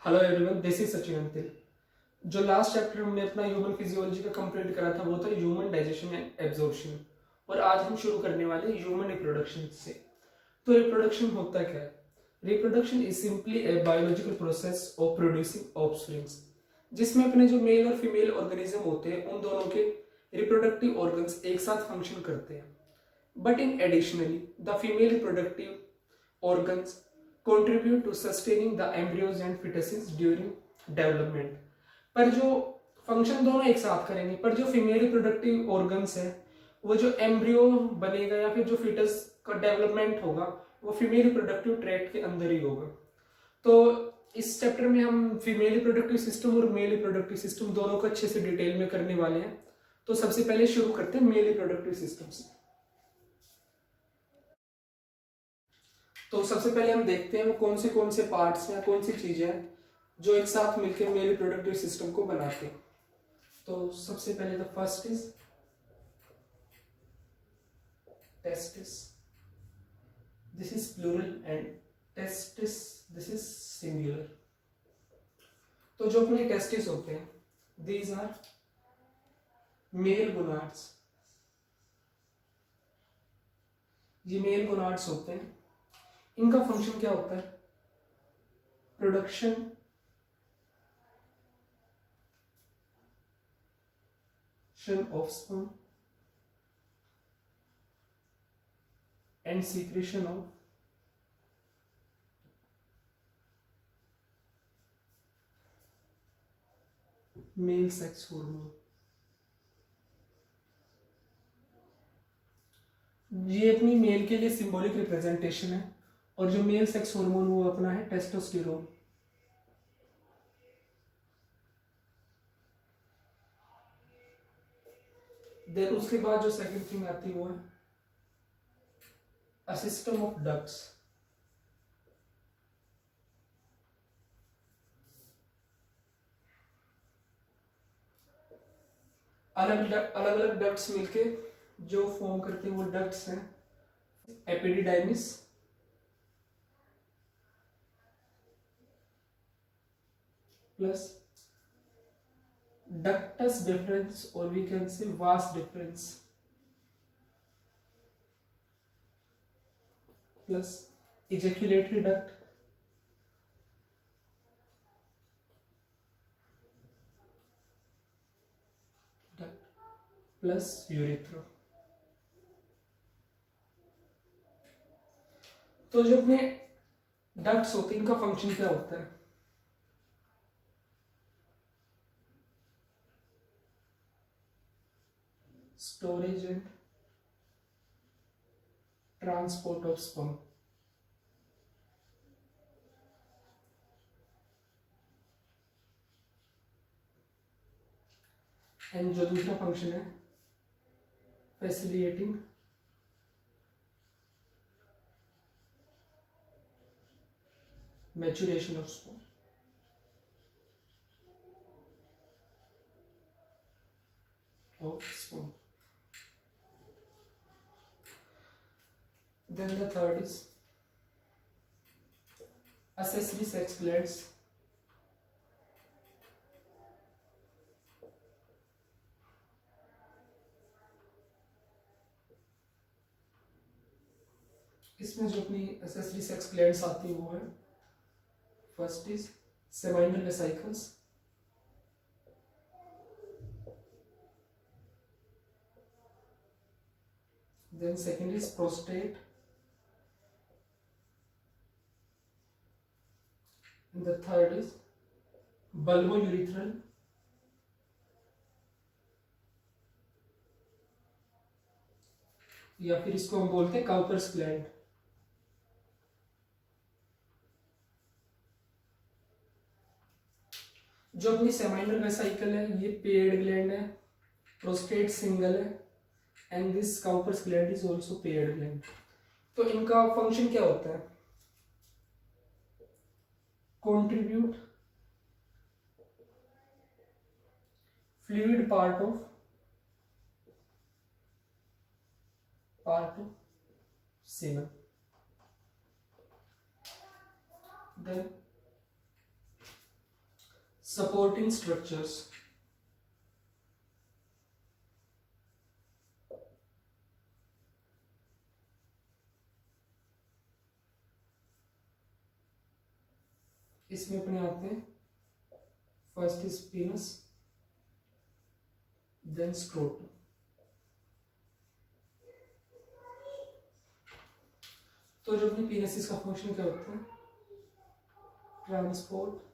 Hello everyone, this is Sachin Antil. जो last chapter हमने अपना ह्यूमन फिजियोलॉजी का कंप्लीट करा था वो था ह्यूमन डाइजेशन एंड एब्जॉर्प्शन। और आज हम शुरू करने वाले हैं ह्यूमन रिप्रोडक्शन से। तो रिप्रोडक्शन होता क्या है? Reproduction is simply a biological process of producing offsprings, जिसमें अपने जो मेल और फीमेल ऑर्गेनिज्म होते हैं उन दोनों के रिप्रोडक्टिव ऑर्गन्स एक साथ फंक्शन करते हैं। But in additionally the female reproductive organs contribute to sustaining the embryos and fetuses during development। पर जो फंक्शन दोनों एक साथ करेंगे, पर जो फीमेल रिप्रोडक्टिव ऑर्गन्स है वो जो एम्ब्रियो बनेगा या फिर जो फीटस का डेवलपमेंट होगा वो फीमेल रिप्रोडक्टिव ट्रैक्ट के अंदर ही होगा। तो इस चैप्टर में हम फीमेल रिप्रोडक्टिव सिस्टम और मेल रिप्रोडक्टिव सिस्टम दोनों को अच्छे से डिटेल में करने वाले हैं। तो सबसे पहले शुरू करते हैं मेल रिप्रोडक्टिव सिस्टम से। तो सबसे पहले हम देखते हैं वो कौन से पार्ट्स हैं, कौन सी चीजें हैं जो एक साथ मिलकर मेल रिप्रोडक्टिव सिस्टम को बनाते हैं। तो सबसे पहले the first is testis. This is plural and testis this is singular. तो जो अपने टेस्टिस होते हैं दीज आर मेल गोनाड्स। ये मेल गोनाड्स होते हैं। इनका फंक्शन क्या होता है? Production of sperm and secretion of male sex hormone. ये अपनी मेल के लिए सिंबॉलिक रिप्रेजेंटेशन है और जो मेल सेक्स हार्मोन वो अपना है टेस्टोस्टेरोन। देन उसके बाद जो सेकंड थिंग आती है वो है अ सिस्टम ऑफ डक्ट्स। अलग अलग डक्ट्स मिलके जो फॉर्म करते हैं वो डक्ट्स हैं epididymis, plus ductus deferens or we can say vas deferens, plus ejaculatory duct, plus urethra। तो जो अपने डक्ट्स होते हैं इनका फंक्शन क्या होता है? Storage and transport of sperm. And जो दूसरा फंक्शन है facilitating maturation of sperm. Then the third is accessory sex glands। इसमें जो अपनी accessory sex glands आती है वो है first is seminal vesicles, then second is prostate, and the third is bulbourethral, या फिर इसको हम बोलते हैं काउपर्स ग्लैंड। जो अपनी सेमाइनल वेसाइकल है ये पेयर्ड ग्लैंड है, प्रोस्टेट सिंगल है, and this Cowper's gland is also paired gland. तो इनका फंक्शन क्या होता है? Contribute fluid part of semen, then supporting structures. इसमें अपने आते हैं, first is penis, then scrotum. तो जो अपनी पीनसिस का फंक्शन क्या होता है, transport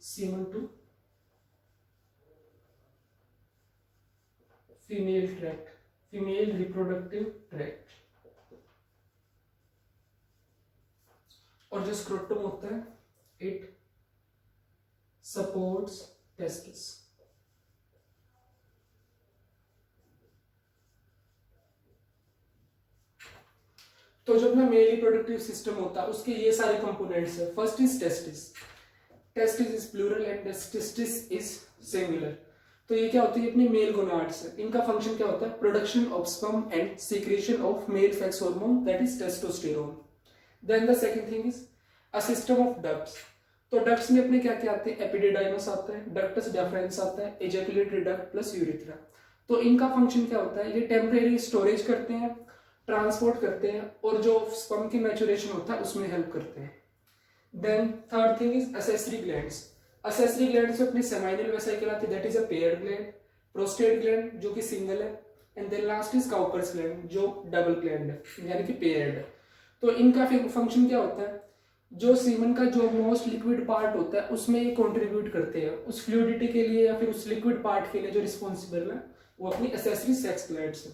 semen to female tract, female reproductive tract. और जो स्क्रोटम होता है, इट सपोर्ट्स टेस्टिस। तो जो अपना मेल रिप्रोडक्टिव सिस्टम होता है उसके ये सारे कंपोनेंट्स है। First is testis, testis is plural and testis is singular. तो ये क्या होती है, अपने मेल गोनाड्स है। इनका फंक्शन क्या होता है, production of sperm and secretion of male sex hormone that is testosterone. Then the second thing is a system of ducts. तो डक्ट्स में अपने क्या क्या आते हैं, एपिडिडाइमस आता है, डक्टस डेफरेंस आता है, एजैकुलेटरी डक्ट प्लस यूरिथ्रा। तो इनका फंक्शन क्या होता है, ये टेम्परेरी स्टोरेज करते हैं, ट्रांसपोर्ट करते हैं, और जो स्पर्म की मैचुरेशन होता है उसमें हेल्प करते हैं। Then third thing is accessory glands. Accessory glands में अपनी सेमाइनल वेसिकल आती है, that is a paired gland, prostate gland जो कि सिंगल है, and then last is Cowper's gland जो डबल ग्लैंड है यानी कि पेयर्ड है। तो इनका फंक्शन क्या होता है, जो सीमन का जो मोस्ट लिक्विड पार्ट होता है उसमें ये कंट्रीब्यूट करते हैं, उस फ्लूइडिटी के लिए या फिर उस लिक्विड पार्ट के लिए जो रिस्पॉन्सिबल है वो अपनी एसेसरी सेक्स ग्लैंड्स है।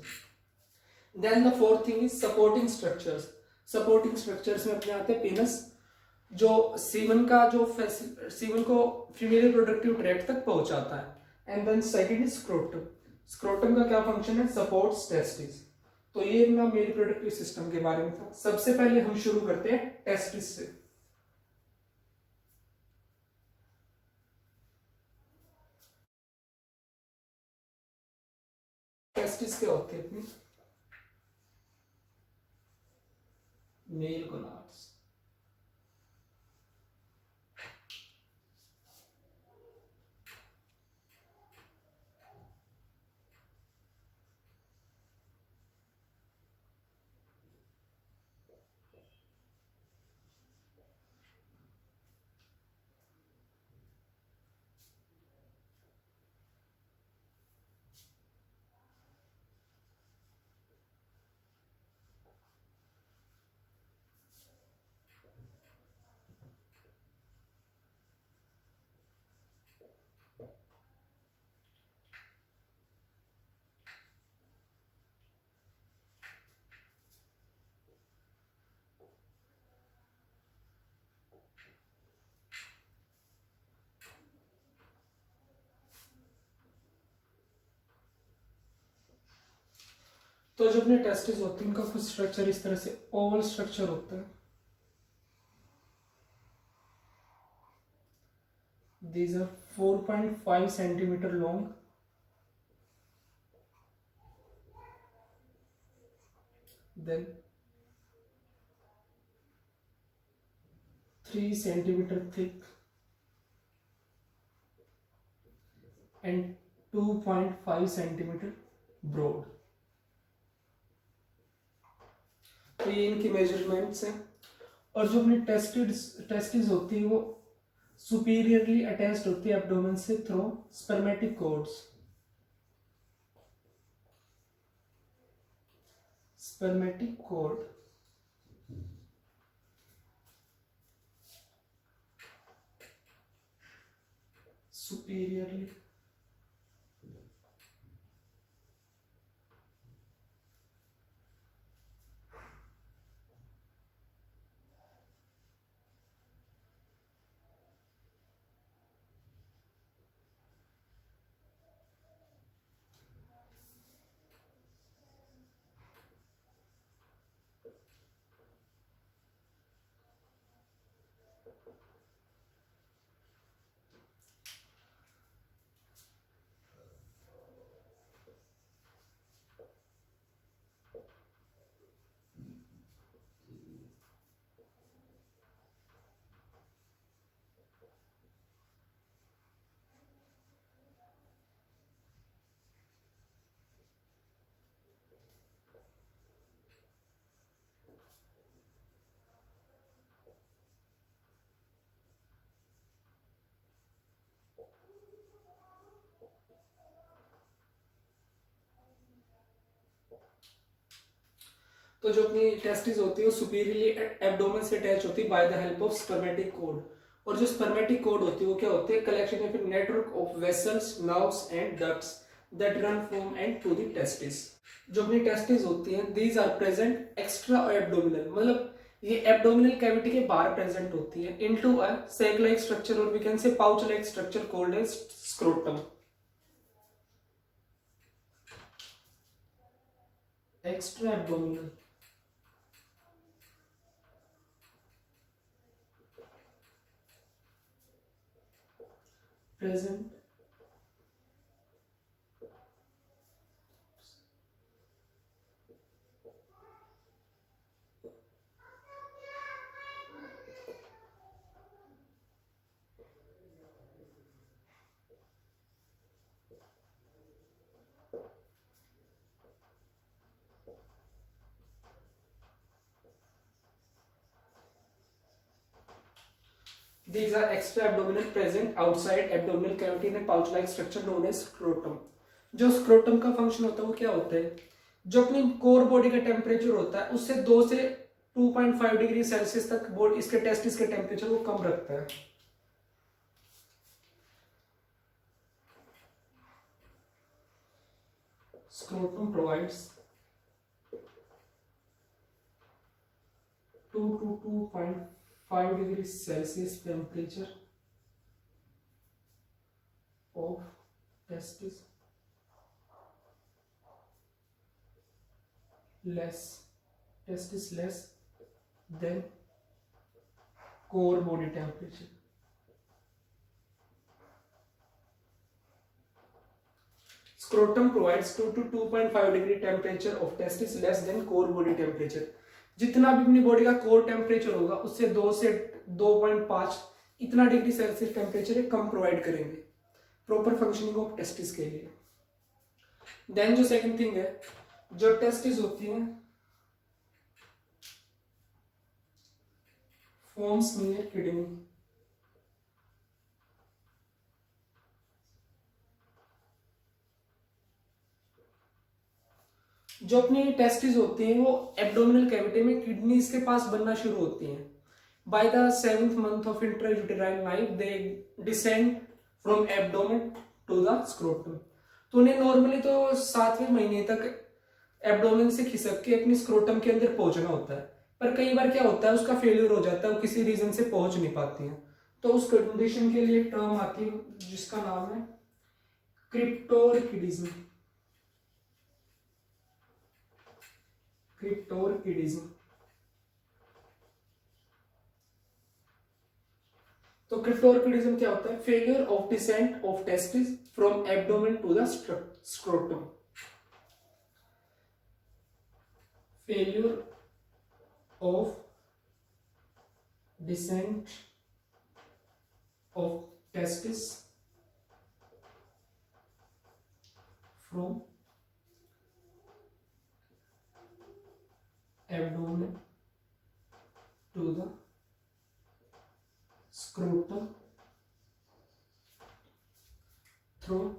Then the fourth thing is supporting structures. Supporting structures में अपने आते हैं पेनस, जो सीमन का जो सीमन को फीमेल रिप्रोडक्टिव ट्रैक्ट तक पहुंचाता है, and then second is scrotum. Scrotum का क्या फंक्शन है, सपोर्ट्स टेस्टिस। तो ये अपना मेल रिप्रोडक्टिव सिस्टम के बारे में था। सबसे पहले हम शुरू करते हैं टेस्टिस से। टेस्टिस क्या होते हैं, अपनी मेल गोनाड्स। तो जो अपने टेस्टिस होते हैं उनका कुछ स्ट्रक्चर इस तरह से ओवल स्ट्रक्चर होता है। These are 4.5 centimeter long, then 3 centimeter thick and 2.5 centimeter broad। तो ये इनकी मेजरमेंट्स हैं। और जो अपनी टेस्टिस होती है वो सुपीरियरली अटैच्ड होती है एब्डोमेन से through spermatic cords. Spermatic cord superiorly तो जो अपनी टेस्टिस होती है वो सुपीरियरली एब्डोमेन से अटैच होती है by the help of spermatic code. और जो स्पर्मेटिक कोड होती है वो क्या होते हैं, collection of network of vessels, nerves and ducts that run from end to the testis. जो अपनी टेस्टिस होती हैं these are present extra abdominal, मतलब ये एब्डोमिनल कैविटी के बाहर प्रेजेंट होती है, into a sac like structure और we can say pouch like structure called as scrotum. Extra abdominal present these are extra abdominal present outside abdominal cavity in a pouch like structure known as scrotum। जो scrotum का function होता है वो क्या होता है, जो अपनी कोर बॉडी का टेम्परेचर होता है उससे 2 से 2.5 डिग्री सेल्सियस तक बॉडी इसके टेस्टिस के टेम्परेचर को कम रखता है। Scrotum provides 2 to 2.5 degree Celsius temperature of testis less than core body temperature। Scrotum provides 2 to 2.5 degree temperature of testis less than core body temperature। जितना भी अपनी बॉडी का कोर टेम्परेचर होगा उससे 2 से 2.5 इतना डिग्री सेल्सियस टेम्परेचर कम provide करेंगे proper functioning of testis के लिए। देन जो सेकंड थिंग है, जो टेस्टिस होती है फॉर्म्स नियर किडनी। जो अपनी टेस्टिस होती हैं वो एब्डोमिनल कैविटी में किडनीज के पास बनना शुरू होती हैं। By the 7th month of intrauterine life they descend from abdomen to the scrotum। तो उन्हें नॉर्मली तो 7वें महीने तक एब्डोमेन से खिसक के अपनी स्क्रोटम के अंदर पहुंचना होता है, पर कई बार क्या होता है उसका फेलियर हो जाता है, वो किसी रीजन से पहुंच नहीं पाती हैं। तो उस कंडीशन के लिए टर्म आती है जिसका नाम है क्रिप्टोरकिडिज्म। क्रिप्टोरकिडिज्म। तो क्रिप्टोरकिडिज्म क्या होता है, failure of descent of testis from abdomen to the scrotum. Failure of descent of testis from abdomen to the scrotum through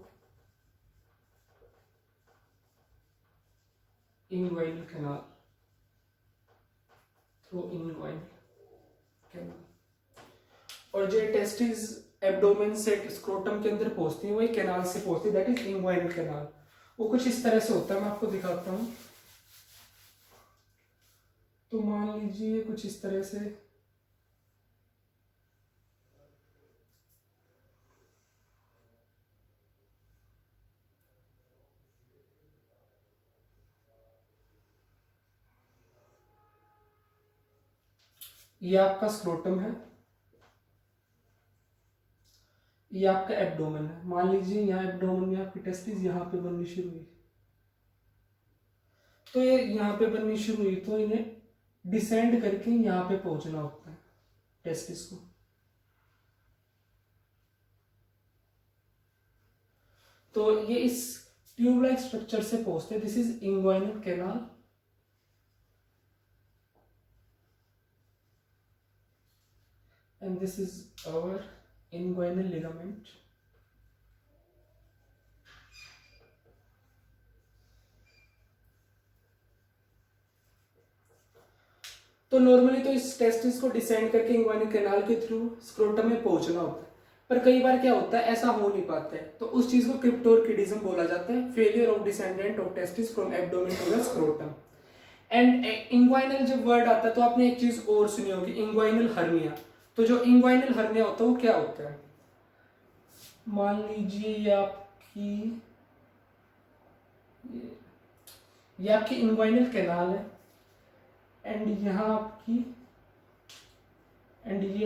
inguinal canal। और जो टेस्टिस एब्डोमेन से स्क्रोटम के अंदर पहुंचती है वही कैनाल से पहुंचती है, दैट इज इंग्वाइनल कैनाल। वो कुछ इस तरह से होता है, मैं आपको दिखाता हूं। तो मान लीजिए कुछ इस तरह से ये आपका स्क्रोटम है, ये आपका एब्डोमेन है। मान लीजिए यहाँ एब्डोमेन में आपकी टेस्टिस यहाँ पे बननी शुरू हुई, तो ये यहाँ पे बननी शुरू हुई तो इन्हें डिसेंड करके यहाँ पे पहुंचना होता है टेस्टिस को। तो ये इस ट्यूब लाइक स्ट्रक्चर से पहुंचते हैं, this is inguinal canal. And this is our inguinal ligament। तो नॉर्मली तो इस टेस्टिस को डिसेंड करके इंग्वाइनल कैनाल के थ्रू स्क्रोटम में पहुंचना होता है, पर कई बार क्या होता है ऐसा हो नहीं पाता है, तो उस चीज को क्रिप्टोर्किडिज्म बोला जाता है, failure of descendant of testis from abdomen to the scrotum. And inguinal जब वर्ड आता है तो आपने एक चीज और सुनी होगी, इंग्वाइनल हर्निया। तो जो इंग्वाइनल हर्निया होता है वो क्या होता है, मान लीजिए ये आपकी इंग्वाइनल कैनाल है, एंड ये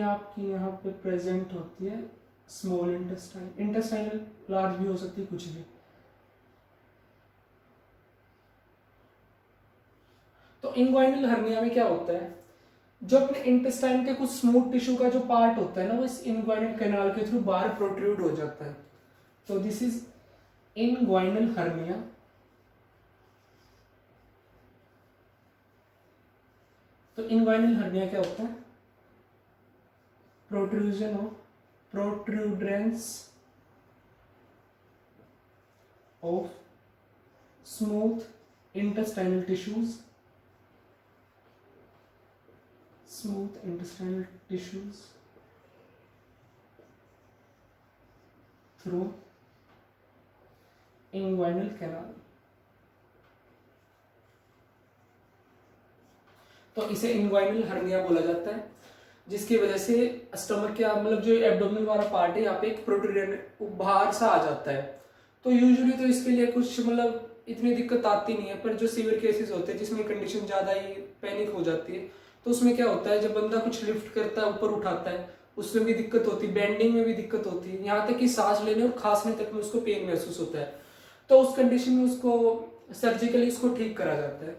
आपकी यहाँ पे प्रेजेंट होती है स्मॉल इंटेस्टाइन, इंटेस्टाइनल लार्ज भी हो सकती है, कुछ भी। तो इंग्वाइनल हर्निया में क्या होता है, जो अपने इंटेस्टाइन के कुछ स्मूथ टिश्यू का जो पार्ट होता है ना, वो इस इंग्वाइनल कैनाल के थ्रू बाहर प्रोट्रूड हो जाता है। तो दिस इज इंग्वाइनल हर्निया। तो इंग्वाइनल हर्निया क्या होता है, protrudence of smooth intestinal tissues through inguinal canal. तो इसे इंग्वाइनल हर्निया बोला जाता है, जिसकी वजह से स्टमक के मतलब जो एब्डोमिनल वाला पार्ट है यहाँ पे एक प्रोट्रूडेंट बाहर सा आ जाता है। तो यूजुअली तो इसके लिए कुछ मतलब इतनी दिक्कत आती नहीं है, पर जो सीवियर केसेस होते हैं जिसमें कंडीशन ज्यादा ही पैनिक हो जाती है, तो उसमें क्या होता है, जब बंदा कुछ लिफ्ट करता है, ऊपर उठाता है, उसमें भी दिक्कत होती है, बेंडिंग में भी दिक्कत होती है, यहाँ तक कि सांस लेने और खांसने तक में उसको पेन महसूस होता है। तो उस कंडीशन में उसको सर्जिकली उसको ठीक करा जाता है।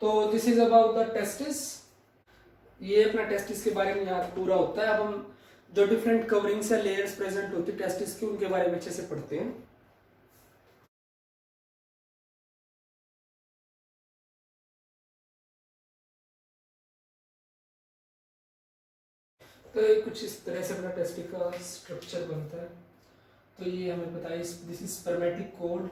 तो this is about the testis. ये अपना टेस्टिस के बारे में याद पूरा होता है। अब हम जो डिफरेंट कवरिंग्स या लेयर्स प्रेजेंट होती है टेस्टिस की, उनके बारे में अच्छे से पढ़ते हैं। तो कुछ इस तरह से अपना टेस्टिस का स्ट्रक्चर बनता है। तो ये हमें पता है, दिस इज स्पर्मेटिक कोड।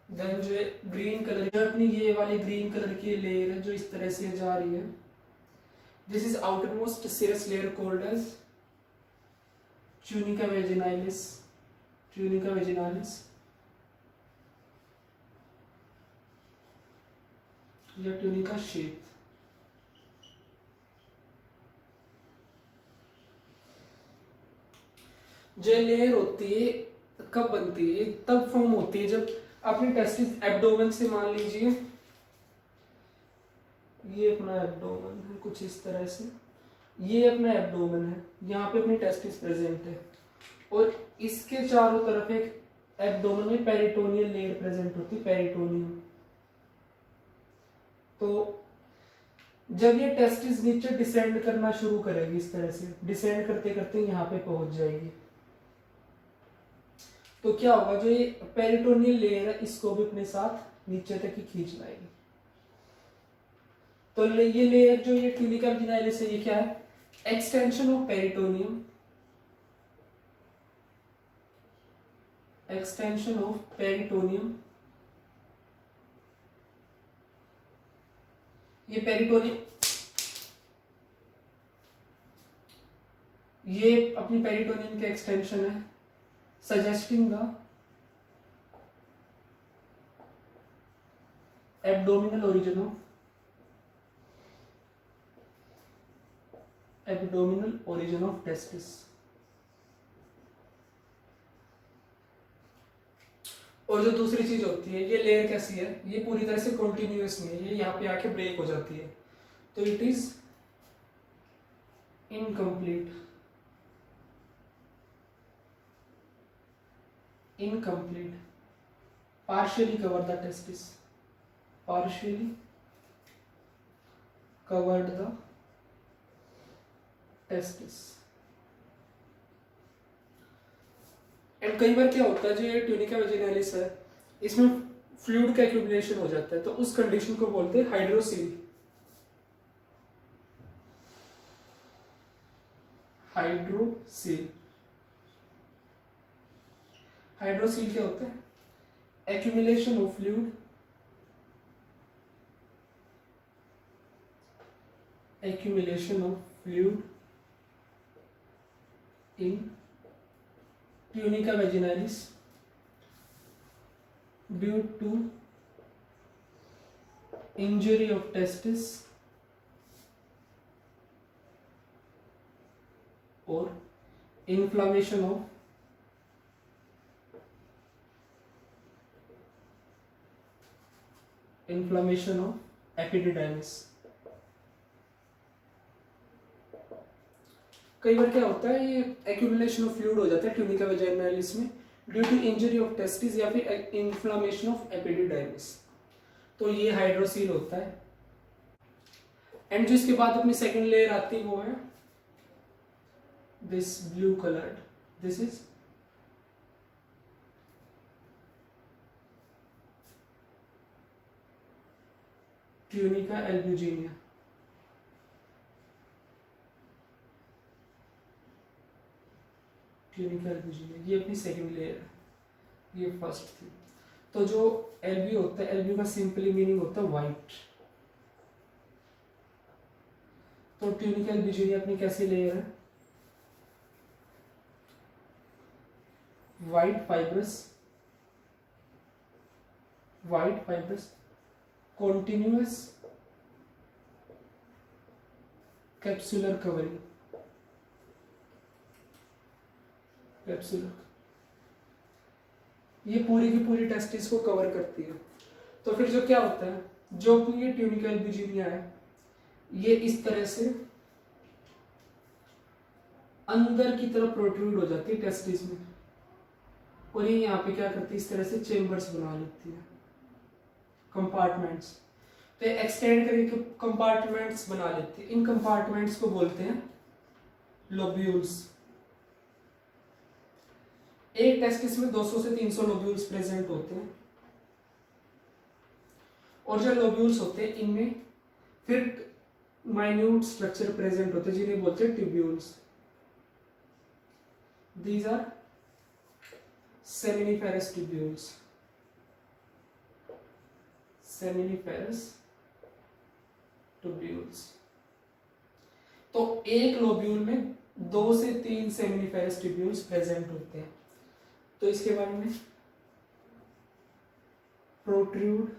देन जो ग्रीन कलर, जो अपनी ये वाली ग्रीन कलर की लेयर है जो इस तरह से जा रही है, this is outermost serous layer called as tunica vaginalis. या ट्यूनिका शेप। जो लेयर होती है कब बनती है, तब फॉर्म होती है जब अपनी टेस्टिस एब्डोमेन से, मान लीजिए ये अपना एब्डोमेन है कुछ इस तरह से, ये अपना एब्डोमेन है, यहाँ पे अपनी टेस्टिस प्रेजेंट है, और इसके चारों तरफ एक एब्डोमेन में पेरिटोनियल लेयर प्रेजेंट होती है, पेरिटोनियम। तो जब ये टेस्टिस नीचे डिसेंड करना शुरू करेगी, इस तरह से डिसेंड करते करते यहाँ पे पहुंच जाएगी, तो क्या होगा, जो ये पेरिटोनियल लेयर है इसको भी अपने साथ नीचे तक ही खींच लाएगी। तो ये लेयर जो ये ट्यूनिका वेजिनालिस है, ये क्या है, एक्सटेंशन ऑफ पेरिटोनियम, ये पेरिटोनियम, ये अपनी पेरिटोनियम का एक्सटेंशन है, suggesting the abdominal origin of testis. और जो दूसरी चीज होती है, ये लेयर कैसी है, ये पूरी तरह से कॉन्टिन्यूअस नहीं है, ये यहाँ पे आके ब्रेक हो जाती है, तो it is incomplete, partially covered the testis, partially covered the testis। And कई बार क्या होता है, जो ये ट्यूनिका वेजिनालिस है इसमें फ्लूइड का एक्यूमुलेशन हो जाता है, तो उस कंडीशन को बोलते हैं हाइड्रोसील। हाइड्रोसील क्या होता है, accumulation of fluid, in tunica vaginalis due to injury of testis or inflammation of epididymis। कई बार क्या होता है, ये एक्यूमुलेशन ऑफ फ्लूइड हो जाता है ट्यूनिका वेजाइनालिस में due to injury of testis या फिर इन्फ्लामेशन ऑफ एपिडिडाइमिस, तो ये हाइड्रोसील होता है। एंड जो इसके बाद अपनी सेकंड लेयर आती है वो है this blue coloured, this is tunica albuginea. ये अपनी सेकंड लेयर है, ये फर्स्ट थी। तो जो एल्ब्यू होता है, एल्ब्यू का सिंपली मीनिंग होता है वाइट। तो ट्यूनिका एल्ब्यूजिनिया अपनी कैसी लेयर है, white fibrous continuous capsular covering, ये पूरी की पूरी टेस्टिस को कवर करती है। तो फिर जो क्या होता है, जो ये ट्यूनिका एल्ब्यूजिनिया है, ये इस तरह से अंदर की तरफ प्रोट्रूड हो जाती है टेस्टिस में, और ये यहाँ पे क्या करती है, इस तरह से चेम्बर्स बना लेती है, कंपार्टमेंट्स। तो एक्सटेंड करके कंपार्टमेंट्स बना लेती है। इन कंपार्टमेंट्स को बोलते हैं लोब्यूल्स। एक टेस्टिस में 200 से 300 लोब्यूल्स प्रेजेंट होते हैं, और जो लोब्यूल्स होते हैं इनमें फिर माइन्यूट स्ट्रक्चर प्रेजेंट होते हैं जिन्हें बोलते हैं tubules. These are seminiferous tubules. तो एक लोब्यूल में 2 से 3 सेमिनिफेरस ट्यूब्यूल्स प्रेजेंट होते हैं। तो इसके बारे में protrude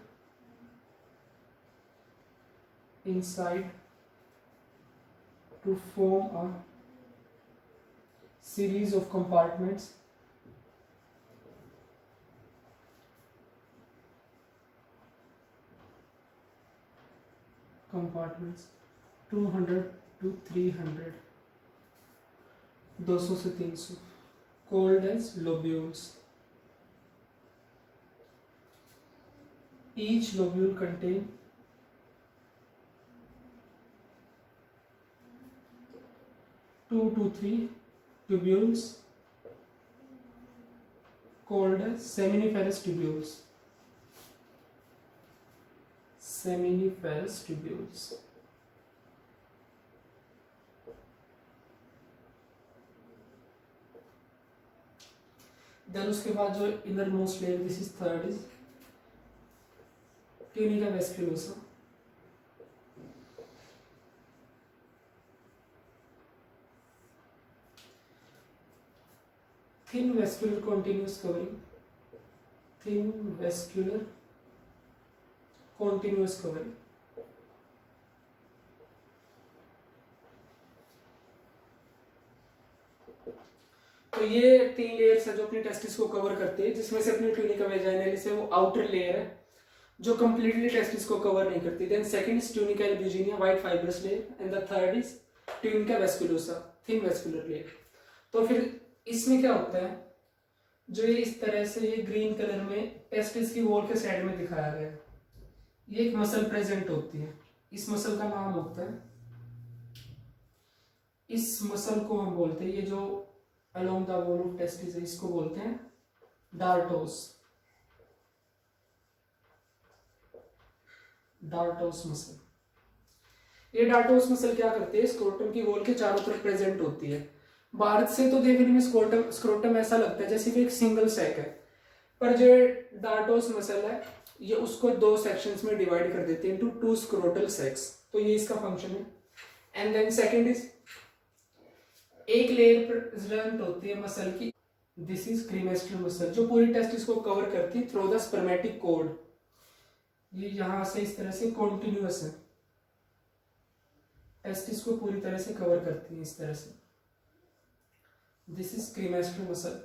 inside to form a series of compartments compartments 200 to 300, 200 से 300, called as lobules. Each lobule contain 2 to 3 tubules called as seminiferous tubules. Then उसके बाद जो inner most layer, this is third, is tunica vasculosa. Thin vascular continuous covering, तो ये 3 layers है जो अपनी testis को कवर करते हैं, जिसमें से अपनी ट्यूनिका वेजाइनालिस है वो आउटर लेयर है जो कंप्लीटली टेस्टिस को कवर नहीं करती। Then second is tunica albuginea, white fibrous layer, and the third is tunica vasculosa, thin vascular layer. तो फिर इसमें क्या होता है, जो ये इस तरह से ये ग्रीन कलर में टेस्टिस की वॉल के साइड में दिखाया गया है, ये एक मसल प्रेजेंट होती है। इस मसल का नाम होता है, इस मसल को हम बोलते हैं, ये जो along the wall of testis है, इसको बोलते हैं डार्टोस मसल। ये डार्टोस मसल क्या करते हैं, स्क्रोटम की वॉल के चारों तरफ प्रेजेंट होती है। बाहर से तो देखने में स्क्रोटम ऐसा लगता है जैसे कि एक सिंगल सैक है, पर जो डार्टोस मसल है ये उसको दो सेक्शंस में डिवाइड कर देते हैं इनटू टू स्क्रोटल सेक्स, तो ये इसका फंक्शन है। एंड देन सेकंड इज एक लेयर प्रेजेंट होती है मसल की, दिस इज क्रीमेस्ट्रल मसल जो पूरी टेस्टिस को कवर करती है थ्रू द स्पर्मेटिक कोड। ये यहां से इस तरह से कॉन्टिन्यूअस है, टेस्टिस को पूरी तरह से कवर करती है इस तरह से, दिस इज क्रीमेस्ट्रल मसल।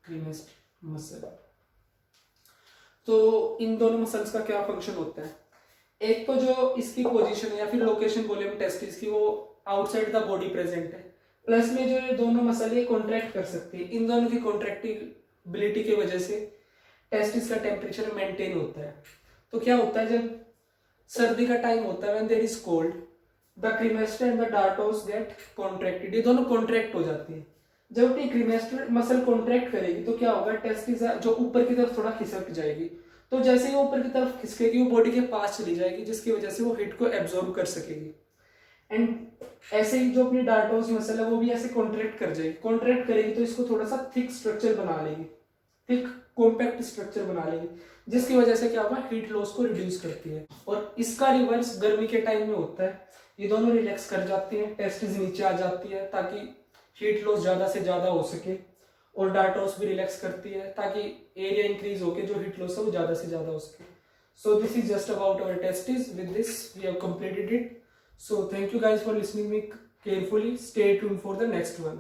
क्रीमेस्ट्रल मसल, तो इन दोनों मसल्स का क्या फंक्शन होता है, एक तो जो इसकी पोजीशन या फिर लोकेशन बोले हम टेस्टिस की, वो आउटसाइड द बॉडी प्रेजेंट है, प्लस में जो ये दोनों मसल ये कॉन्ट्रैक्ट कर सकते हैं, इन दोनों की कॉन्ट्रैक्टिबिलिटी की वजह से टेस्टिस का टेम्परेचर मेंटेन होता है। तो क्या होता है जब सर्दी का टाइम होता है, when there is cold, the cremaster and the dartos get contracted, ये दोनों कॉन्ट्रैक्ट हो जाती है। जब अपनी क्रीमेस्टर मसल कॉन्ट्रैक्ट करेगी तो क्या होगा, टेस्टिस जो ऊपर की तरफ थोड़ा खिसक जाएगी, तो जैसे ही वो ऊपर की तरफ खिसकेगी वो बॉडी के पास चली जाएगी, जिसकी वजह से वो हीट को एब्जॉर्ब कर सकेगी। एंड ऐसे ही जो अपनी डार्टोस मसल है वो भी ऐसे कॉन्ट्रैक्ट कर जाएगी, कॉन्ट्रैक्ट करेगी तो इसको थोड़ा सा थिक स्ट्रक्चर बना लेगी, थिक कॉम्पैक्ट स्ट्रक्चर बना लेगी, जिसकी वजह से क्या होगा, हीट लॉस को रिड्यूस करती है। और इसका रिवर्स गर्मी के टाइम में होता है, ये दोनों रिलैक्स कर जाती हैं, टेस्टिस नीचे आ जाती है ताकि हीट लॉस ज्यादा से ज्यादा हो सके, और डार्टोस भी रिलैक्स करती है ताकि एरिया इंक्रीज होके जो हीट लॉस है वो ज्यादा से ज्यादा हो सके। So this is just about our testis, with this we have completed it. So thank you guys for listening me carefully. Stay tuned for the next one.